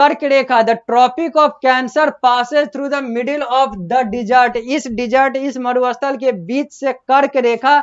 कर्क रेखा, the tropic of Cancer passes through the middle of the desert, इस मरुस्थल के बीच से कर्क रेखा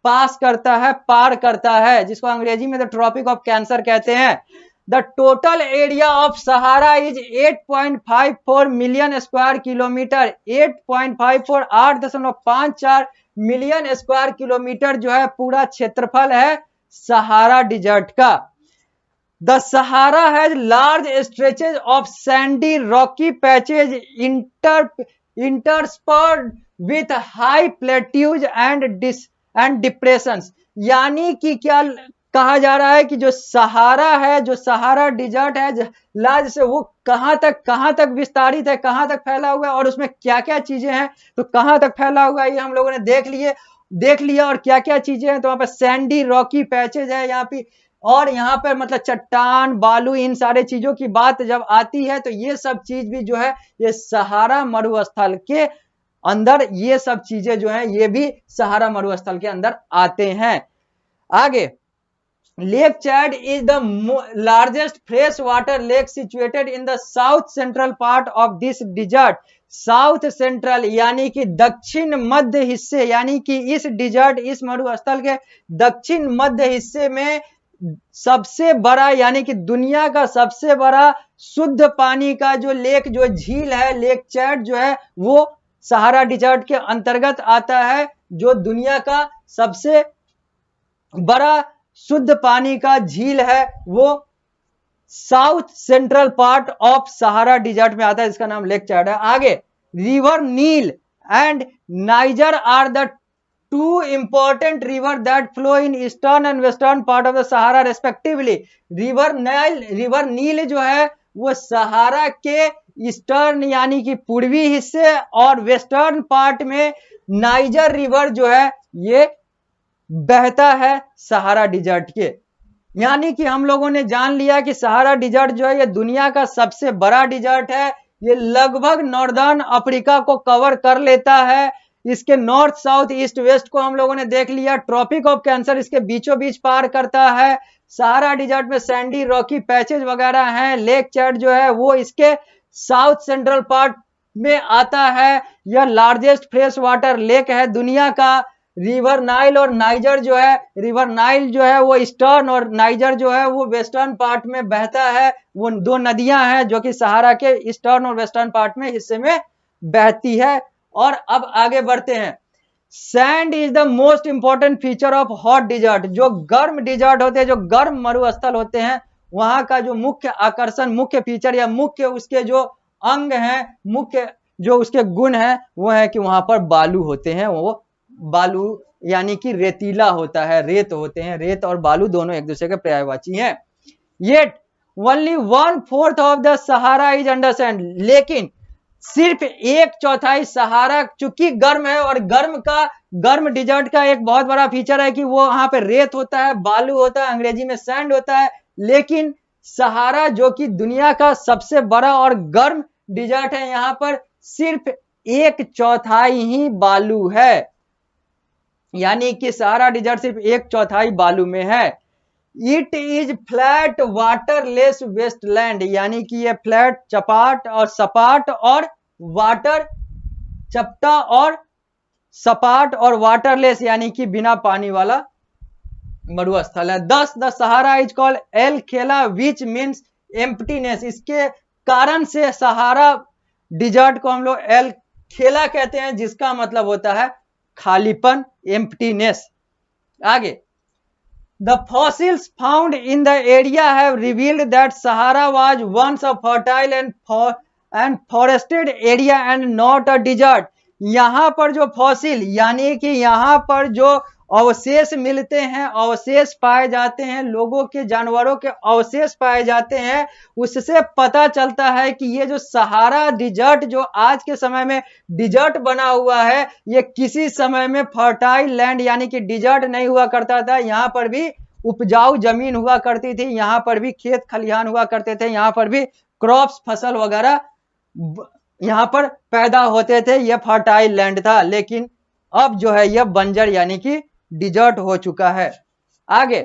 पास करता है, पार करता है, जिसको अंग्रेजी में द ट्रॉपिक ऑफ कैंसर कहते हैं। The total area of Sahara is 8.54 million square kilometre, 8.54 8.54 million square kilometre जो है पूरा क्षेत्रफल है सहारा डिजर्ट का। The Sahara has large stretches of sandy rocky patches interspersed with high plateaus and depressions। यानी कि क्या कहा जा रहा है कि जो सहारा है, जो सहारा डिजर्ट है लार्ज से वो कहां तक विस्तारित है, कहां तक फैला हुआ है और उसमें क्या क्या चीजें हैं, तो कहां तक फैला हुआ है ये हम लोगों ने देख लिया और क्या क्या चीजें हैं। तो वहां पर सैंडी रॉकी पैचेज है यहाँ पे, और यहाँ पर मतलब चट्टान बालू इन सारे चीजों की बात जब आती है तो ये सब चीज भी जो है ये सहारा मरुस्थल के अंदर, ये सब चीजें जो है ये भी सहारा मरुस्थल के अंदर आते हैं। आगे, lake Chad is the largest fresh water lake situated in the south central part of this desert. South central यानी कि दक्षिण मध्य हिस्से, यानी कि इस डिजर्ट, इस मरुस्थल के दक्षिण मध्य हिस्से में सबसे बड़ा यानी कि दुनिया का सबसे बड़ा शुद्ध पानी का जो लेक, जो झील है, लेक चैड जो है वो सहारा डिजर्ट के अंतर्गत आता है। जो दुनिया का सबसे बड़ा शुद्ध पानी का झील है वो south central part of Sahara desert में आता है, इसका नाम लेक चैड है। आगे, river Nile and Niger are the two important river that flow in eastern and western part of the Sahara respectively। River Nile जो है वो सहारा के ईस्टर्न यानी कि पूर्वी हिस्से और वेस्टर्न पार्ट में नाइजर रिवर जो है ये बहता है सहारा डिजर्ट के। यानी कि हम लोगों ने जान लिया कि सहारा डिजर्ट जो है ये दुनिया का सबसे बड़ा डिजर्ट है। ये लगभग नॉर्दर्न अफ्रीका को कवर कर लेता है। इसके नॉर्थ साउथ ईस्ट वेस्ट को हम लोगों ने देख लिया। ट्रॉपिक ऑफ कैंसर इसके बीचों बीच पार करता है। सहारा डिजर्ट में सैंडी रॉकी पैचेज वगैरह हैं। लेक चैड जो है वो इसके साउथ सेंट्रल पार्ट में आता है। यह लार्जेस्ट फ्रेश वाटर लेक है दुनिया का। रिवर नाइल और नाइजर जो है, रिवर नाइल जो है वो ईस्टर्न और नाइजर जो है वो वेस्टर्न पार्ट में बहता है। वो दो नदियां हैं जो कि सहारा के ईस्टर्न और वेस्टर्न पार्ट में हिस्से में बहती है। और अब आगे बढ़ते हैं। Sand is the most important feature of hot desert. जो गर्म डिजर्ट होते हैं, जो गर्म मरुस्थल होते हैं, वहां का जो मुख्य आकर्षण, मुख्य फीचर या मुख्य उसके जो अंग हैं, मुख्य जो उसके गुण हैं वो है कि वहां पर बालू होते हैं। वो बालू यानी कि रेतीला होता है, रेत होते हैं। रेत और बालू दोनों एक दूसरे के पर्यायवाची हैं। Yet only 1/4 of the Sahara is under sand. लेकिन सिर्फ 1/4 सहारा चूंकि गर्म है, और गर्म डिजर्ट का एक बहुत बड़ा फीचर है कि वो वहां पे रेत होता है, बालू होता है, अंग्रेजी में सैंड होता है। लेकिन सहारा जो कि दुनिया का सबसे बड़ा और गर्म डिजर्ट है, यहां पर सिर्फ 1/4 ही बालू है। यानी कि सहारा डिजर्ट सिर्फ 1/4 बालू में है। It is flat waterless wasteland. यानी कि ये फ्लैट, सपाट और वाटर, चपटा और सपाट और वाटरलेस यानी कि बिना पानी वाला मरुस्थल है। दस the Sahara is called L खेला विच मीन्स एम्प्टीनेस। इसके कारण से सहारा डिजर्ट को हम लोग एल खेला कहते हैं, जिसका मतलब होता है खालीपन, एम्प्टीनेस। आगे, the fossils found in the area have revealed that Sahara was once a fertile and forested area and not a desert। यहाँ पर जो फॉसिल यानी कि यहाँ पर जो अवशेष मिलते हैं, अवशेष पाए जाते हैं, लोगों के, जानवरों के अवशेष पाए जाते हैं, उससे पता चलता है कि ये जो सहारा डिजर्ट जो आज के समय में डिजर्ट बना हुआ है, ये किसी समय में फर्टाइल लैंड यानी कि डिजर्ट नहीं हुआ करता था। यहाँ पर भी उपजाऊ जमीन हुआ करती थी, यहाँ पर भी खेत खलिहान हुआ करते थे, यहाँ पर भी क्रॉप्स, फसल वगैरह यहाँ पर पैदा होते थे। यह फर्टाइल लैंड था। लेकिन अब जो है यह बंजर यानी कि डिजर्ट हो चुका है। आगे,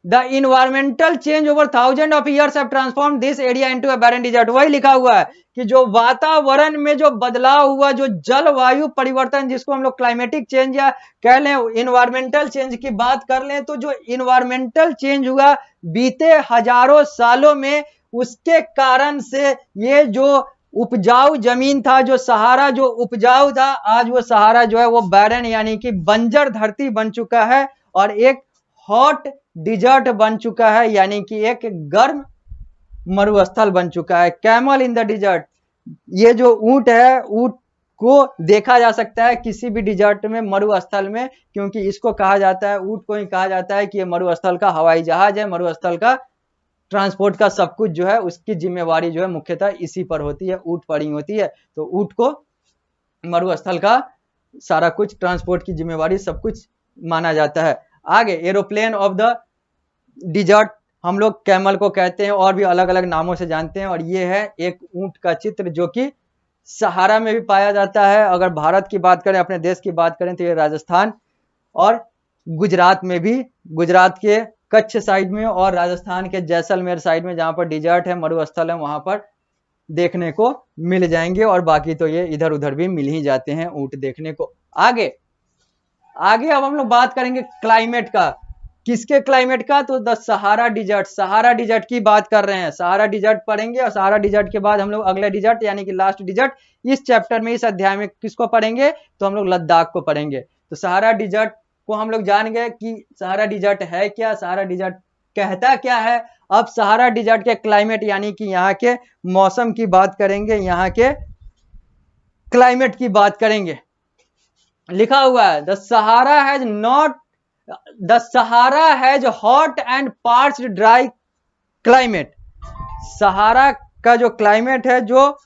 the environmental change over thousand of years have transform this area into a barren desert. वही लिखा हुआ है कि जो वातावरण में जो बदलाव हुआ, जो जलवायु परिवर्तन, जिसको हम लोग क्लाइमेटिक चेंज या कह लें इन्वायरमेंटल चेंज की बात कर लें, तो जो इन्वायरमेंटल चेंज हुआ बीते हजारों सालों में, उसके कारण से ये जो उपजाऊ जमीन था, जो सहारा जो उपजाऊ था, आज वो सहारा जो है वो बैरन यानी कि बंजर धरती बन चुका है और एक हॉट डिजर्ट बन चुका है, यानी कि एक गर्म मरुस्थल बन चुका है। कैमल इन द डिजर्ट, ये जो ऊंट है, ऊंट को देखा जा सकता है किसी भी डिजर्ट में, मरुस्थल में, क्योंकि इसको कहा जाता है, ऊंट को ही कहा जाता है कि ये मरुस्थल का हवाई जहाज है, मरुस्थल का ट्रांसपोर्ट का सब कुछ जो है उसकी जिम्मेवारी जो है मुख्यतः इसी पर होती है, ऊंट पर ही होती है। तो ऊंट को मरुस्थल का सारा कुछ ट्रांसपोर्ट की जिम्मेवारी सब कुछ माना जाता है। आगे एरोप्लेन ऑफ द डिजर्ट हम लोग कैमल को कहते हैं और भी अलग अलग नामों से जानते हैं, और ये है एक ऊंट का चित्र जो कि सहारा में भी पाया जाता है। अगर भारत की बात करें, अपने देश की बात करें, तो ये राजस्थान और गुजरात में भी, गुजरात के कच्छ साइड में और राजस्थान के जैसलमेर साइड में जहां पर डिजर्ट है, मरुस्थल है, वहां पर देखने को मिल जाएंगे, और बाकी तो ये इधर उधर भी मिल ही जाते हैं ऊंट देखने को। आगे आगे अब हम लोग बात करेंगे क्लाइमेट का। किसके क्लाइमेट का? तो the Sahara desert, Sahara desert की बात कर रहे हैं। सहारा डिजर्ट पढ़ेंगे और सहारा डिजर्ट के बाद हम लोग अगले डिजर्ट यानी कि लास्ट डिजर्ट इस चैप्टर में, इस अध्याय में किसको पढ़ेंगे? तो हम लोग लद्दाख को पढ़ेंगे। तो सहारा डिजर्ट को हम लोग जान गए कि सहारा डिजर्ट है क्या, सहारा डिजर्ट कहता क्या है। अब सहारा डिजर्ट के क्लाइमेट यानी कि यहाँ के मौसम की बात करेंगे, यहाँ के क्लाइमेट की बात करेंगे। लिखा हुआ है the Sahara has not the Sahara has hot and parched dry climate. Sahara का जो क्लाइमेट है, जो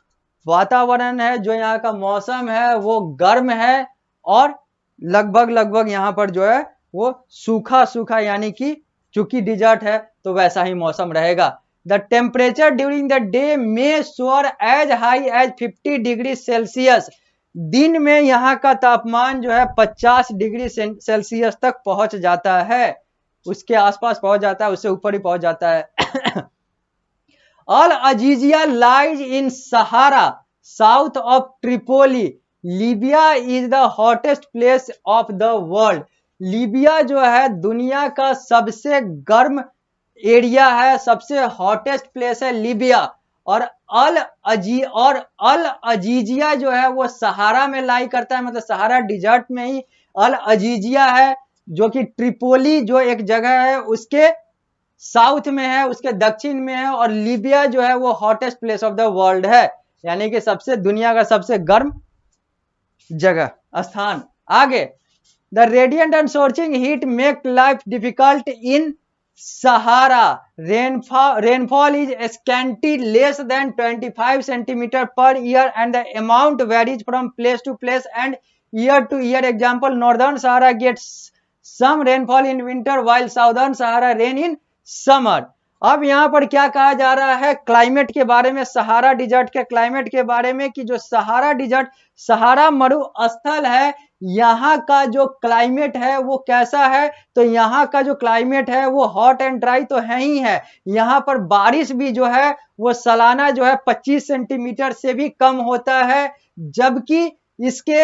वातावरण है, जो यहाँ का मौसम है, वो गर्म है और लगभग यहाँ पर जो है वो सूखा सूखा, यानी कि चूंकि डिजर्ट है तो वैसा ही मौसम रहेगा। The temperature during the day may soar as high as 50 degree Celsius. दिन में यहाँ का तापमान जो है 50 डिग्री सेल्सियस तक पहुंच जाता है, उसके आसपास पहुंच जाता है, उससे ऊपर ही पहुंच जाता है। Al Aziziya lies in Sahara south of Tripoli. Libya is the hottest place of the world. Libya जो है दुनिया का सबसे गर्म एरिया है, सबसे हॉटेस्ट प्लेस है लीबिया। और अल अजीजिया जो है वो सहारा में लाई करता है, मतलब सहारा डिजर्ट में ही अल अजीजिया है, जो कि ट्रिपोली जो एक जगह है उसके साउथ में है, उसके दक्षिण में है। और लीबिया जो है वो hottest place of the world है, यानी कि सबसे दुनिया का सबसे गर्म जगह स्थान। आगे the radiant and scorching heat make life difficult in Sahara. Rainfall is scanty, less than 25 centimetre per year and the amount varies from place to place and year to year. Example northern Sahara gets some rainfall in winter while southern Sahara rain in summer. अब यहाँ पर क्या कहा जा रहा है climate के बारे में, सहारा डिजर्ट के क्लाइमेट के बारे में, कि जो सहारा डिजर्ट, सहारा मरुस्थल है, यहाँ का जो क्लाइमेट है वो कैसा है? तो यहाँ का जो क्लाइमेट है वो हॉट एंड ड्राई तो है ही है, यहाँ पर बारिश भी जो है वो सालाना जो है 25 सेंटीमीटर से भी कम होता है। जबकि इसके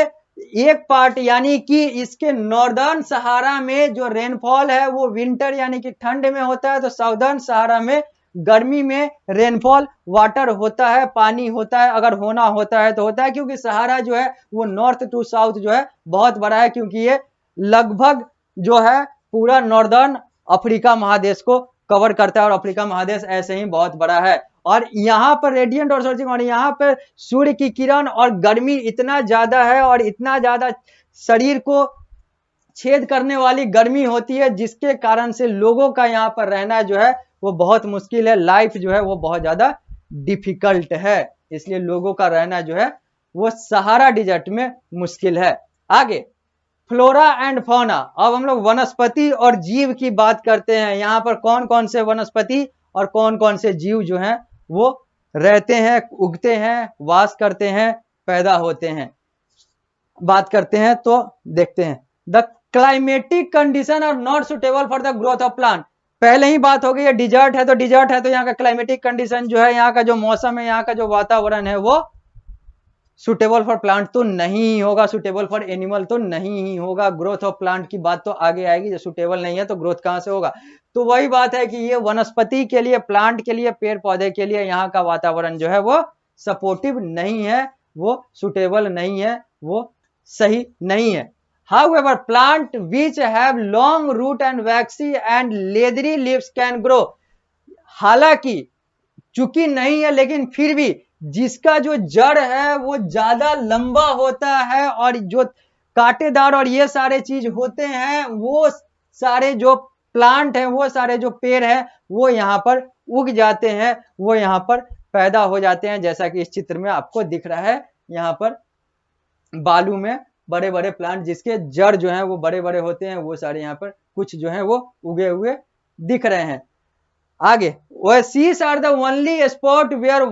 एक पार्ट यानी कि इसके नॉर्दर्न सहारा में जो रेनफॉल है वो विंटर यानी कि ठंड में होता है, तो साउदर्न सहारा में गर्मी में रेनफॉल वाटर होता है, पानी होता है, अगर होना होता है तो होता है, क्योंकि सहारा जो है वो नॉर्थ टू साउथ जो है बहुत बड़ा है, क्योंकि ये लगभग जो है पूरा नॉर्दर्न अफ्रीका महादेश को कवर करता है, और अफ्रीका महादेश ऐसे ही बहुत बड़ा है। और यहाँ पर रेडिएंट और सोर्सिंग, और यहाँ पर सूर्य की किरण और गर्मी इतना ज्यादा है और इतना ज्यादा शरीर को छेद करने वाली गर्मी होती है, जिसके कारण से लोगों का यहाँ पर रहना जो है वो बहुत मुश्किल है, लाइफ जो है वो बहुत ज्यादा डिफिकल्ट है, इसलिए लोगों का रहना जो है वो सहारा डिजर्ट में मुश्किल है। आगे फ्लोरा एंड फौना। अब हम लोग वनस्पति और जीव की बात करते हैं। यहाँ पर कौन कौन से वनस्पति और कौन कौन से जीव जो हैं वो रहते हैं, उगते हैं, वास करते हैं, पैदा होते हैं, बात करते हैं तो देखते हैं। The climatic condition are not suitable for the growth of plant. पहले ही बात हो गई है, डिजर्ट है तो डिजर्ट है तो यहाँ का क्लाइमेटिक कंडीशन जो है, यहाँ का जो मौसम है, यहाँ का जो वातावरण है वो सुटेबल फॉर प्लांट तो नहीं होगा, सुटेबल फॉर एनिमल तो नहीं ही होगा। ग्रोथ ऑफ प्लांट की बात तो आगे आएगी, जो सुटेबल नहीं है तो ग्रोथ कहां से होगा। तो वही बात है कि ये वनस्पति के लिए, प्लांट के लिए, पेड़ पौधे के लिए यहाँ का वातावरण जो है वो सपोर्टिव नहीं है, वो सुटेबल नहीं है, वो सही नहीं है। However, plant which have long root and waxy and leathery leaves can grow. हालांकि चूंकि नहीं है लेकिन फिर भी जिसका जो जड़ है वो ज्यादा लंबा होता है और जो कांटेदार और ये सारे चीज होते हैं, वो सारे जो प्लांट है, वो सारे जो पेड़ है वो यहाँ पर उग जाते हैं, वो यहाँ पर पैदा हो जाते हैं। जैसा कि इस चित्र में आपको दिख रहा है, यहाँ पर बालू में बड़े बड़े प्लांट जिसके जड़ जो है वो बड़े बड़े होते हैं, वो सारे यहाँ पर कुछ जो है वो उगे हुए दिख रहे हैं। आगे, seas are the only spot where